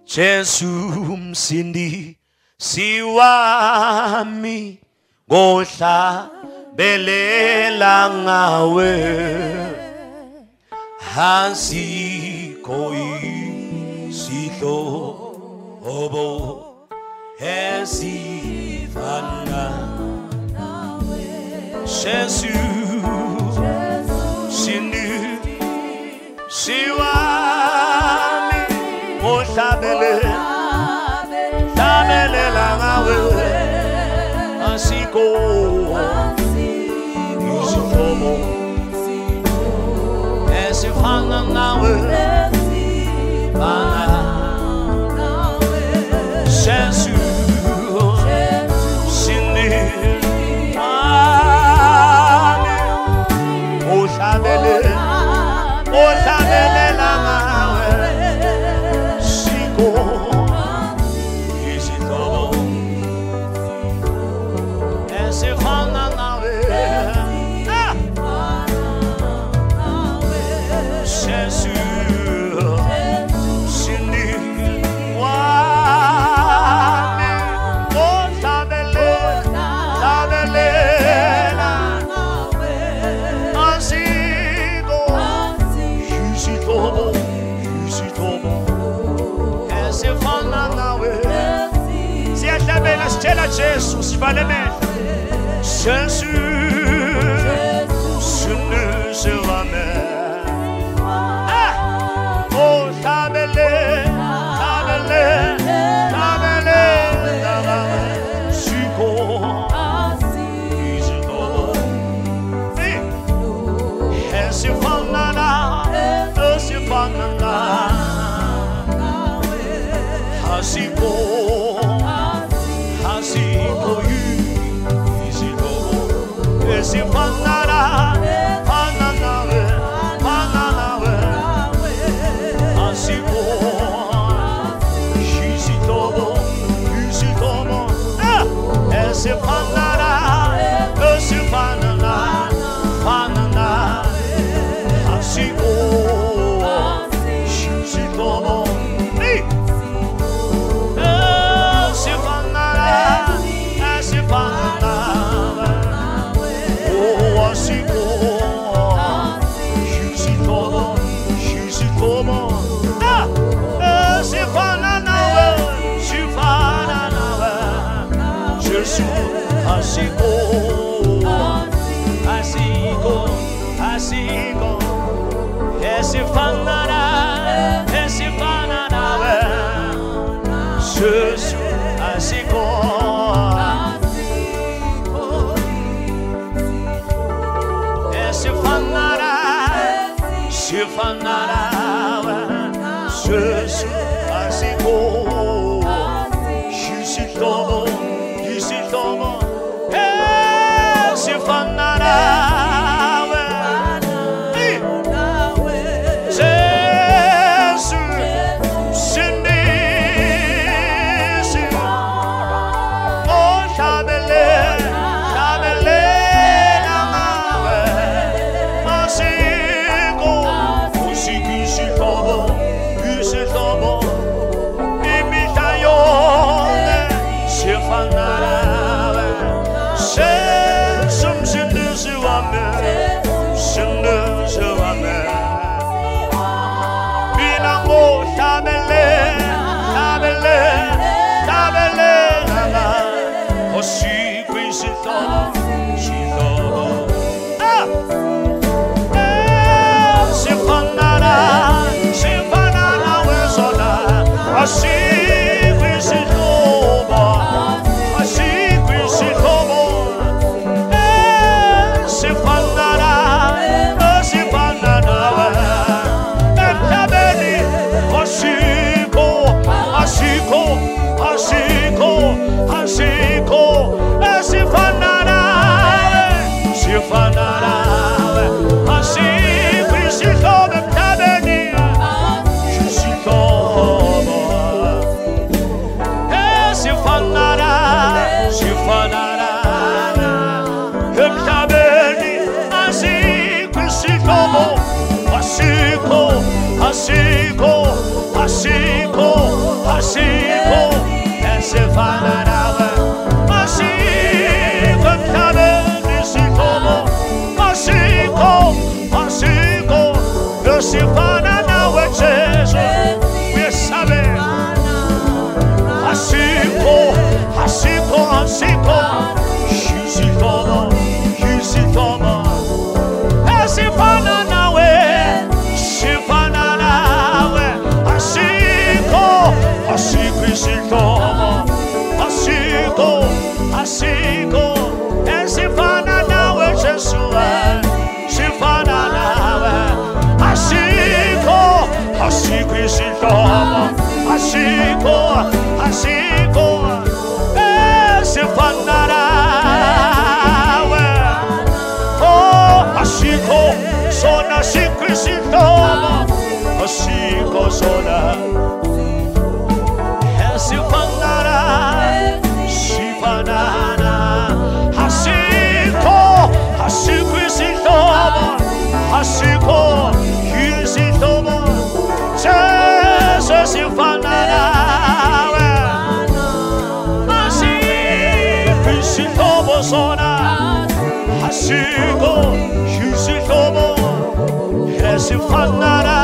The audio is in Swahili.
Jesu msindi siwami ngohla belela ngawe hasikho isihlo obo esifana nawe Jesu sindi siwami ngohla belela ngawe hasikho isihlo esifana nawe Jesu sindi ohlabelela ngawe siko isihlobo esifana nawe Jesu Stella Jesus valemel Jesu sunu sevame oh tabele siko isito esifanana hasiko Sifanara, pananawe, asiko, shishitomo, esifanara, panana, asiko, shishitomo, Asiko, esifanana, Jesus, asiko, esifanana, Jesus, asiko, Yusitomo, esifanana. Ashiko, Esifananawe, Ashiko, Kabe, Nishikomo, Ashiko, Ashiko, Esifananawe, Jesus, we sabe. Ashiko, Ashiko, Ashiko, Shishikomo, Shishikomo, Esifananawe, Shifananawe, Ashiko, Ashiko, Shishikomo, Ashiko, Ashiko, Esifananawe, Jesus, Shifananawe, Ashiko, Ashiko, Shishikomo, Ashiko, Ashiko, Esifananawe, oh, Ashiko, Sona, Ashiko, Shishikomo, Ashiko, Sona, Esifanana, Shifanana, Ashiko, Ashiko, Shishikomo, Ashiko, Shishikomo, Jesus, Esifananawe, Ashiko, Shishikomo, Sona, Ashiko, Shishikomo, Esifanana.